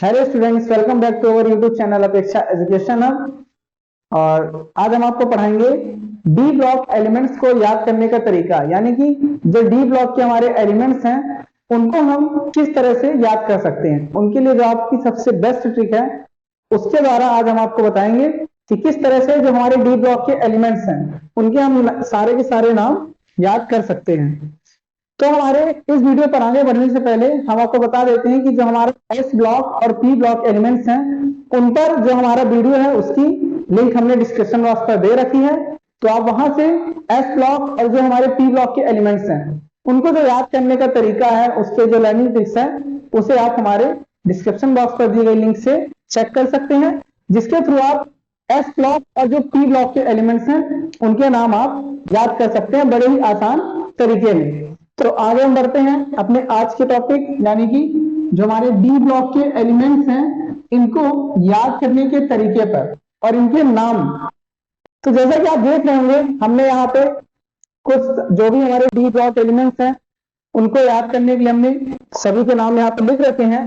Hello students, welcome back to our YouTube channel Apeksha education hub. और आज हम आपको पढ़ाएंगे डी ब्लॉक एलिमेंट्स को याद करने का तरीका, यानी कि जो डी ब्लॉक के हमारे एलिमेंट्स हैं उनको हम किस तरह से याद कर सकते हैं। उनके लिए जो आपकी सबसे बेस्ट ट्रिक है उसके द्वारा आज हम आपको बताएंगे कि किस तरह से जो हमारे डी ब्लॉक के एलिमेंट्स हैं उनके हम सारे के सारे नाम याद कर सकते हैं। तो हमारे इस वीडियो पर आगे बढ़ने से पहले हम आपको बता देते हैं कि जो हमारा एस ब्लॉक और पी ब्लॉक एलिमेंट्स हैं उन पर जो हमारा वीडियो है उसकी लिंक हमने डिस्क्रिप्शन बॉक्स पर दे रखी है। तो आप वहां से एस ब्लॉक और जो हमारे पी ब्लॉक के एलिमेंट्स हैं उनको जो याद करने का तरीका है उसके जो लर्निंग ट्रिक्स है उसे आप हमारे डिस्क्रिप्शन बॉक्स पर दी गई लिंक से चेक कर सकते हैं, जिसके थ्रू आप एस ब्लॉक और जो पी ब्लॉक के एलिमेंट्स हैं उनके नाम आप याद कर सकते हैं बड़े ही आसान तरीके में। तो आगे हम बढ़ते हैं अपने आज के टॉपिक, यानी कि जो हमारे डी ब्लॉक के एलिमेंट्स हैं इनको याद करने के तरीके पर और इनके नाम। तो जैसा कि आप देख रहे होंगे हमने यहाँ पे कुछ जो भी हमारे डी ब्लॉक एलिमेंट्स हैं उनको याद करने के लिए हमने सभी के नाम यहाँ पे लिख रखे हैं,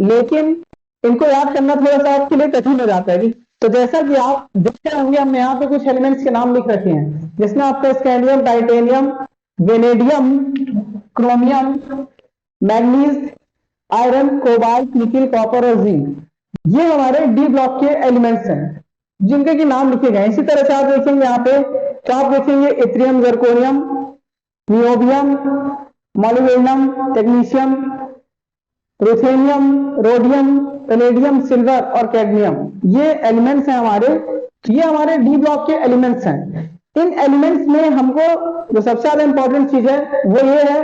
लेकिन इनको याद करना थोड़ा सा आपके लिए कठिन हो जाता है। तो जैसा कि आप देख रहे होंगे हमने यहाँ पे कुछ एलिमेंट्स के नाम लिख रखे हैं, जिसमें आपका scandium, titanium, vanadium, chromium, manganese, iron, cobalt, nickel, copper और जिंक ये हमारे डी ब्लॉक के एलिमेंट्स हैं जिनके की नाम लिखे गए। इसी तरह से आप देखेंगे यहाँ पे तो आप देखेंगे yttrium, zirconium, niobium, molybdenum, technetium, ruthenium, rhodium, palladium, silver और कैडमियम ये एलिमेंट्स हैं हमारे। ये हमारे डी ब्लॉक के एलिमेंट्स हैं। इन एलिमेंट्स में हमको जो सबसे ज्यादा इंपॉर्टेंट चीज है वो ये है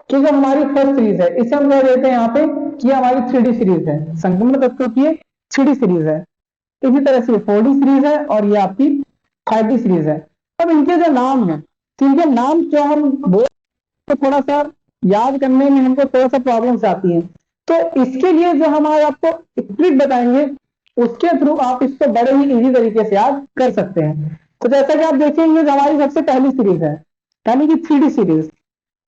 कि जो हमारी फर्स्ट सीरीज है इसे हम कह देते हैं यहाँ पे कि हमारी 3D सीरीज है, संक्रमण तत्वों की 3D सीरीज है। इसी तरह से 4D सीरीज है और ये आपकी 5D सीरीज है। अब इनके जो नाम है तो इनके नाम जो हम बोल तो थोड़ा सा याद करने में हमको थोड़ा सा प्रॉब्लम्स आती है। तो इसके लिए जो हमारे आपको ट्रिक बताएंगे उसके थ्रू आप इसको बड़े ही इजी तरीके से याद कर सकते हैं। तो जैसा कि आप देखेंगे जो हमारी सबसे पहली सीरीज है यानी कि 3D सीरीज,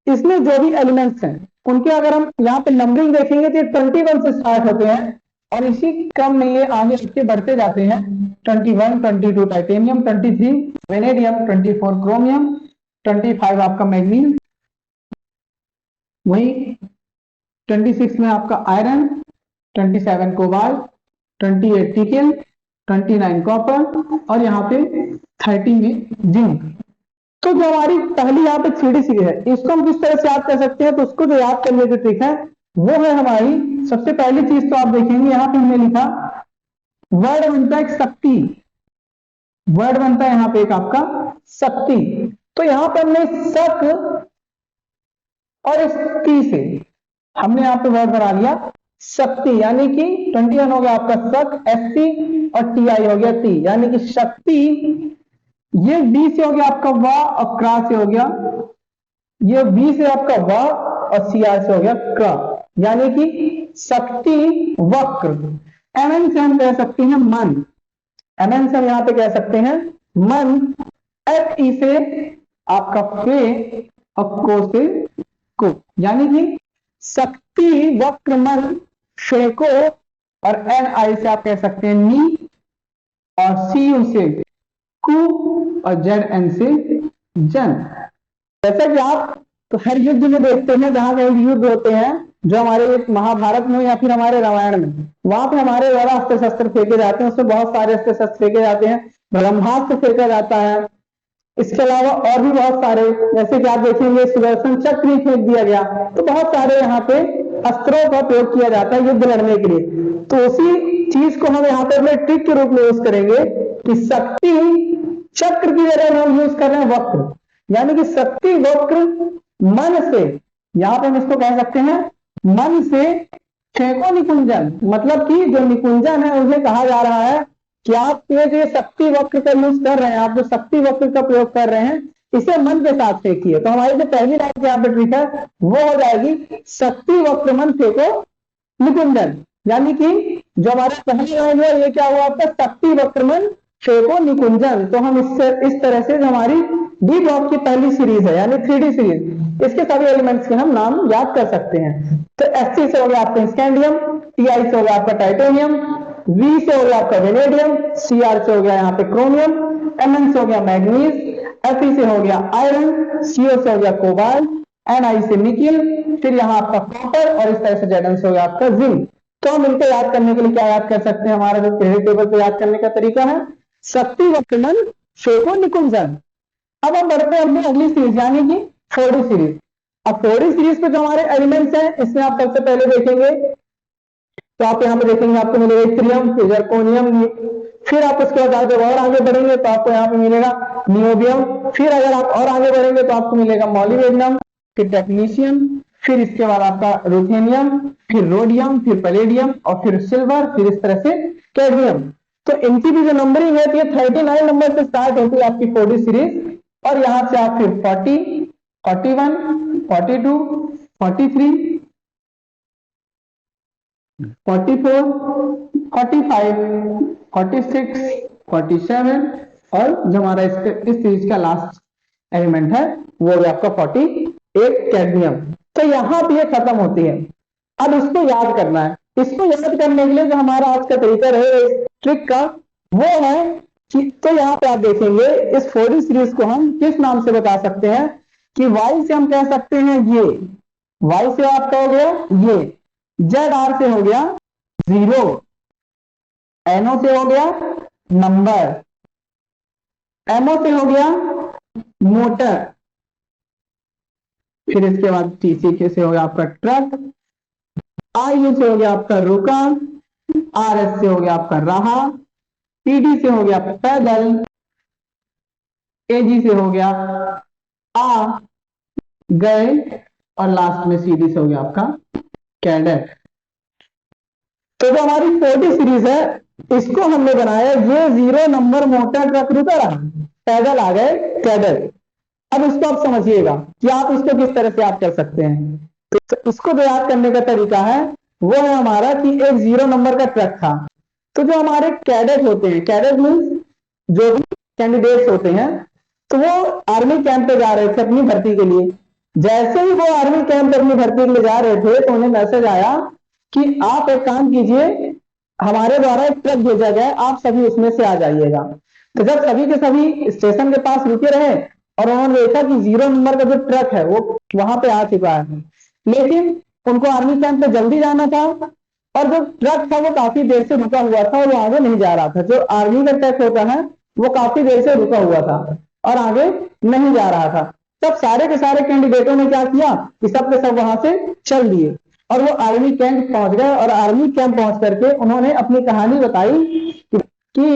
इसमें जो भी एलिमेंट्स हैं उनके अगर हम यहाँ पे नंबरिंग देखेंगे तो 21 से स्टार्ट होते हैं और इसी क्रम में ये आगे इसके बढ़ते जाते हैं। 21, 22 टाइटेनियम, 23 वेनेडियम, 24 क्रोमियम, 25 आपका मैग्नीज, वही 26 में आपका आयरन, 27 कोबाल्ट, 28 निकेल, 29 कॉपर और यहाँ पे 30 में जिंक। तो जो हमारी पहली यहाँ पे 3D सीरीज है इसको हम किस तरह से याद कर सकते हैं, तो उसको जो याद करने की ट्रिक है वो है हमारी सबसे पहली चीज। तो आप देखेंगे यहाँ पे हमने लिखा वर्ड बनता है शक्ति, वर्ड बनता है यहाँ पे एक आपका शक्ति। तो यहाँ पे हमने शक और इस टी से हमने यहाँ पे वर्ड बना लिया शक्ति, यानी कि 21 हो गया आपका शक, एस और टी आई हो गया टी, यानी कि शक्ति। ये डी से हो गया आपका वाह और क्रा से हो गया, ये बी से आपका वाह और सी आर से हो गया क्रा, यानी कि शक्ति वक्र। एमएन से हम कह सकते हैं मन, एमएन से हम यहां पे कह सकते हैं मन। एफ ई से आपका फे और को से को, यानी कि शक्ति वक्र मन फे को। और एन आई से आप कह सकते हैं नी और सी यू से कु और जेड एन से जन। जैसा कि आप तो हर युद्ध में देखते हैं जहां कहीं युद्ध होते हैं जो हमारे महाभारत में या फिर हमारे रामायण में, वहां पे हमारे द्वारा अस्त्र शस्त्र फेंके जाते हैं, उसमें बहुत सारे अस्त्र शस्त्र फेंके जाते हैं, ब्रह्मास्त्र फेंका जाता है। इसके अलावा और भी बहुत सारे, जैसे कि आप देखेंगे सुदर्शन चक्र ही फेंक दिया गया। तो बहुत सारे यहाँ पे अस्त्रों का प्रयोग किया जाता है युद्ध लड़ने के लिए। तो उसी चीज को हम यहाँ पे अपने ट्रिक के रूप में यूज करेंगे कि शक्ति चक्र की जगह हम यूज कर रहे हैं वक्र, यानी कि शक्ति वक्र मन से, यहां पे हम इसको कह सकते हैं मन से फेंको निकुंजन। मतलब कि जो निकुंजन है उसे कहा जा रहा है कि आप ये जो शक्ति वक्र का यूज कर रहे हैं, आप जो शक्ति वक्र का प्रयोग कर रहे हैं इसे मन के साथ फेंकिए। तो हमारी जो पहली लाइन यहाँ पे ट्रिक है वो हो जाएगी शक्ति वक्र मन फेंको निकुंजन, यानी कि जो हमारा पहली लाइन है ये क्या हुआ आपका शक्ति वक्र मन फेको निकुंजन, तो हम इस तरह से जो हमारी डी ब्लॉक की पहली सीरीज है यानी 3D सीरीज, इसके सभी एलिमेंट्स के हम नाम याद कर सकते हैं। तो Sc से हो गया आपका स्कैंडियम, Ti से हो गया आपका टाइटेनियम, V से हो गया आपका वेनेडियम, Cr से हो गया यहाँ पे क्रोमियम, Mn से हो गया मैग्नीज, Fe से हो गया आयरन, Co से हो गया कोबाल्ट, Ni से निकिल, फिर यहाँ आपका कॉपर और इस तरह से Zn से हो गया आपका जिंक। तो हम इनको याद करने के लिए क्या याद कर सकते हैं, हमारा जो पीरियड टेबल पे याद करने का तरीका है शक्ति वक्रमण फेको निकुंजन। अब हम बढ़ते हैं अपनी अगली सीरीज यानी कि 4D सीरीज। अब 4D सीरीज पे जो हमारे एलिमेंट्स हैं इसमें आप सबसे पहले देखेंगे तो आप यहाँ पे देखेंगे आपको मिलेगा इथ्रियम, फिर जर्कोनियम, फिर आप उसके बाद और आगे बढ़ेंगे तो आपको यहाँ पे मिलेगा नियोबियम, फिर अगर आप और आगे बढ़ेंगे तो आपको मिलेगा मॉलिबेडनम, फिर टेक्नीशियम, फिर इसके बाद आपका रुथेनियम, फिर रोडियम, फिर पैलेडियम और फिर सिल्वर, फिर इस तरह से कैडमियम। तो इनकी भी जो नंबरिंग है ये 39 नंबर से स्टार्ट होती है आपकी 4D सीरीज और यहां से आप फिर 40, 41, 42, 43, 44, 45, 46, 47 और जो हमारा इस सीरीज का लास्ट एलिमेंट है वो भी आपका 48 कैडमियम। तो यहां पे ये खत्म होती है। अब इसको याद करना है, इसको याद करने के लिए जो हमारा आज का तरीका रहेगा इस ट्रिक का वो है कि तो यहाँ पे आप देखेंगे इस 4D सीरीज को हम किस नाम से बता सकते हैं कि Y से हम कह सकते हैं ये, Y से आपका हो गया ये, ZR से हो गया 0, NO से हो गया नंबर, MO से हो गया मोटर, फिर इसके बाद TCK से हो गया आपका ट्रक, RU से हो गया आपका रुका, RS से हो गया आपका रहा, PD से हो गया पैदल, AG से हो गया आ गए और लास्ट में CD से हो गया आपका कैडेट। तो जो हमारी 4D सीरीज है इसको हमने बनाया ये 0 नंबर मोटर ट्रक रुका रहा, पैदल आ गए कैडेट। अब इसको आप समझिएगा कि आप इसको किस तरह से याद कर सकते हैं। तो इसको जो याद करने का तरीका है वो है हमारा कि एक 0 नंबर का ट्रक था, तो जो हमारे कैडेट होते हैं, कैडेट मीन्स जो भी कैंडिडेट्स होते हैं, तो वो आर्मी कैंप पे जा रहे थे अपनी भर्ती के लिए। जैसे ही वो आर्मी कैंप पे अपनी भर्ती के लिए जा रहे थे तो उन्हें मैसेज आया कि आप एक काम कीजिए, हमारे द्वारा एक ट्रक भेजा गया, आप सभी उसमें से आ जाइएगा। तो जब सभी के सभी स्टेशन के पास रुके रहे और उन्होंने देखा कि 0 नंबर का जो ट्रक है वो वहां पे आ चुका है, लेकिन उनको आर्मी कैंप पे जल्दी जाना था और जो ट्रक था वो काफी देर से रुका हुआ था और वो आगे नहीं जा रहा था। जो आर्मी का ट्रक होता है वो काफी देर से रुका हुआ था और आगे नहीं जा रहा था। तब सारे के सारे कैंडिडेटों ने क्या किया कि सब के सब वहां से चल दिए और वो आर्मी कैंप पहुंच गए और आर्मी कैंप पहुंच करके उन्होंने अपनी कहानी बताई कि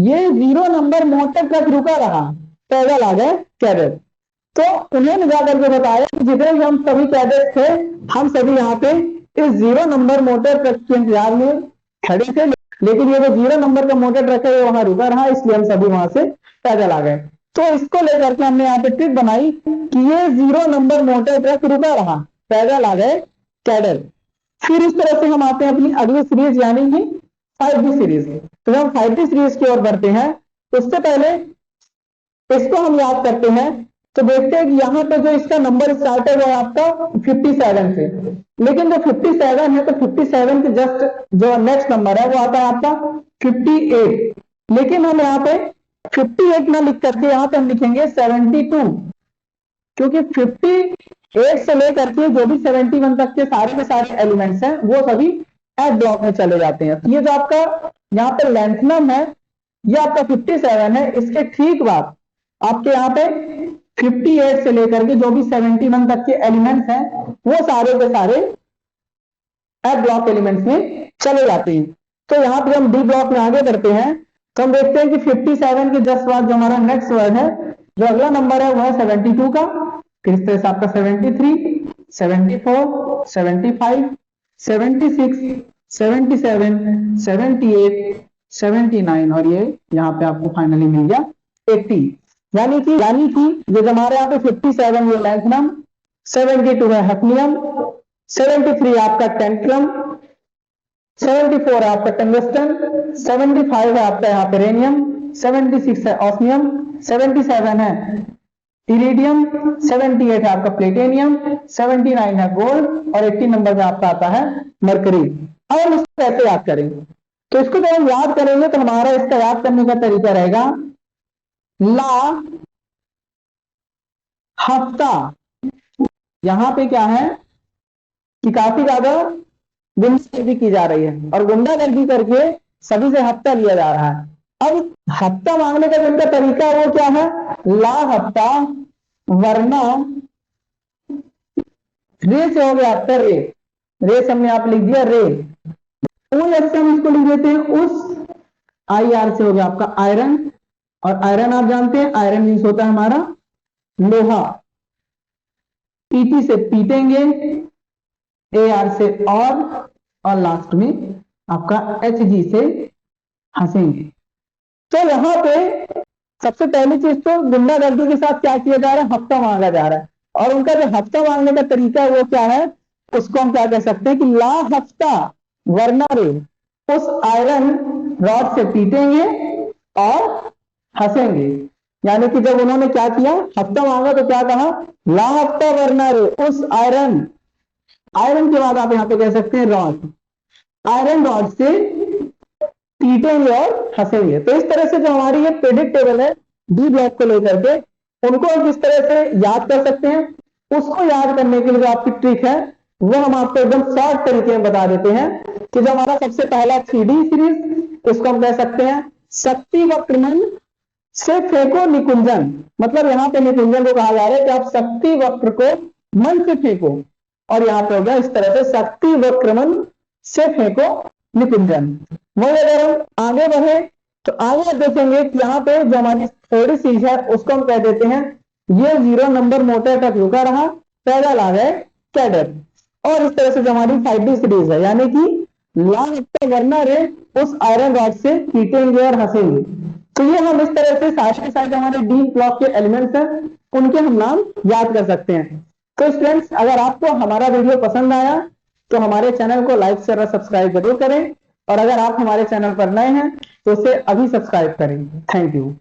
ये 0 नंबर मोटर ट्रक रुका रहा, पैदल आ गए कैडेट। तो उन्होंने जाकर के बताया कि जितने भी हम सभी कैडेट थे हम सभी यहाँ पे इस 0 नंबर मोटर ट्रक के इंतजार में खड़े थे, लेकिन ये जो 0 नंबर का मोटर ट्रक है वो वहां रुका रहा, इसलिए हम सभी वहां से पैदल आ गए। तो इसको लेकर के हमने यहाँ पे ट्रिक बनाई कि ये 0 नंबर मोटर ट्रक रुका रहा, पैदल आ गए कैडेट। फिर इस तरह से हम आते हैं अपनी अगली सीरीज यानी कि 5D सीरीज। तो जब हम 5D सीरीज की ओर बढ़ते हैं उससे पहले इसको हम याद करते हैं तो देखते हैं कि यहाँ पे जो इसका नंबर स्टार्ट है वो है आपका 57 से, लेकिन जो 57 है तो 57 के जस्ट जो नेक्स्ट नंबर है वो आता है आपका 58, लेकिन हम यहाँ पे 58 ना लिख करके यहाँ पे हम लिखेंगे 72, क्योंकि 58 से लेकर के जो भी 71 तक के सारे एलिमेंट्स हैं वो सभी एफ ब्लॉक में चले जाते हैं। तो ये जो आपका यहाँ पे लेंथनम है ये आपका 57 है, इसके ठीक बाद आपके यहाँ पे 58 से लेकर के जो भी 71 तक के एलिमेंट्स हैं वो सारे के सारे एफ ब्लॉक एलिमेंट्स में चले जाते हैं। तो यहाँ पे हम डी ब्लॉक में आगे बढ़ते हैं तो हम देखते हैं कि 57 के जस्ट बाद जो हमारा नेक्स्ट वर्ड है, जो अगला नंबर है वो है 72 का, फिर इस तरह से आपका 73, 74, 75, 76, 77, 78, 79 और ये यहाँ पे आपको फाइनली मिल गया 80। यानी कि ये जो हमारे यहाँ पे 57 ये लैंथनम, 72 है हैफनियम, 73 आपका टेंट्रम, 74 है आपका टंगस्टन, 75 है आपका यहाँ पे रेनियम, 76 है ऑस्मियम, 77 है इरिडियम, 78 है आपका प्लेटिनियम, 79 है गोल्ड और 80 नंबर में आपका आता है मरकरी। अब हम इसको कैसे याद करेंगे? तो इसको जब हम याद करेंगे तो हमारा इसका याद करने का तरीका रहेगा ला हफ्ता। यहां पे क्या है कि काफी ज्यादा गुंडागर्दी की जा रही है और गुंडागर्दी करके सभी से हफ्ता लिया जा रहा है। अब हफ्ता मांगने का जिनका तरीका है वो क्या है, ला हफ्ता वरना रे से हो गया आपका रे, रे से हमने आप लिख दिया रे, उन से हम इसको लिख देते हैं उस, आई आर से हो गया आपका आयरन, और आयरन आप जानते हैं आयरन मीन्स होता है हमारा लोहा, पीटी से पीटेंगे, ए आर से और लास्ट में आपका एच जी से हंसेंगे। तो यहां पे सबसे पहली चीज तो गुंडागर्दी के साथ क्या किया जा रहा है, हफ्ता मांगा जा रहा है, और उनका जो हफ्ता मांगने का तरीका है वो क्या है, उसको हम क्या कह सकते हैं कि ला हफ्ता वरना रे उस आयरन रॉड से पीटेंगे और हंसेंगे। यानी कि जब उन्होंने क्या किया, हफ्ता मांगा तो क्या कहा, ला हफ्ता वरना रे उस आयरन, आयरन के बाद आप यहां पे कह सकते हैं रॉड, आयरन रॉड से पीटेंगे और हंसेंगे। तो इस तरह से जो हमारी ये प्रेडिक्टेबल है डी ब्लॉक को लेकर के, उनको हम किस तरह से याद कर सकते हैं, उसको याद करने के लिए जो आपकी ट्रिक है वो हम आपको एकदम शॉर्ट तरीके में बता देते हैं कि जो हमारा सबसे पहला 3D सीरीज, इसको हम कह सकते हैं शक्ति वक्रमन से फेंको निकुंजन। मतलब यहाँ पे निकुंजन को कहा जा रहा है कि आप शक्ति वक्र को मन से फेंको, और यहाँ पे हो गया इस तरह से शक्ति वक्रमन से फेंको निकुंजन। वही अगर हम आगे बढ़े तो आगे देखेंगे कि यहाँ पे जो हमारी थोड़ी चीज है उसको हम कह देते हैं ये 0 नंबर मोटर तक रुका रहा, पैदल आ गए कैडर। और इस तरह से जो हमारी 5D सीरीज है, यानी कि ला हफ्ता वरना रे उस आयरन रॉड से पीटेंगे और हंसेंगे। तो ये हम इस तरह से साथ साथ हमारे डी ब्लॉक के एलिमेंट्स हैं उनके हम नाम याद कर सकते हैं। तो स्टूडेंट्स, अगर आपको हमारा वीडियो पसंद आया तो हमारे चैनल को लाइक शेयर और सब्सक्राइब जरूर करें, और अगर आप हमारे चैनल पर नए हैं तो उसे अभी सब्सक्राइब करें। Thank you.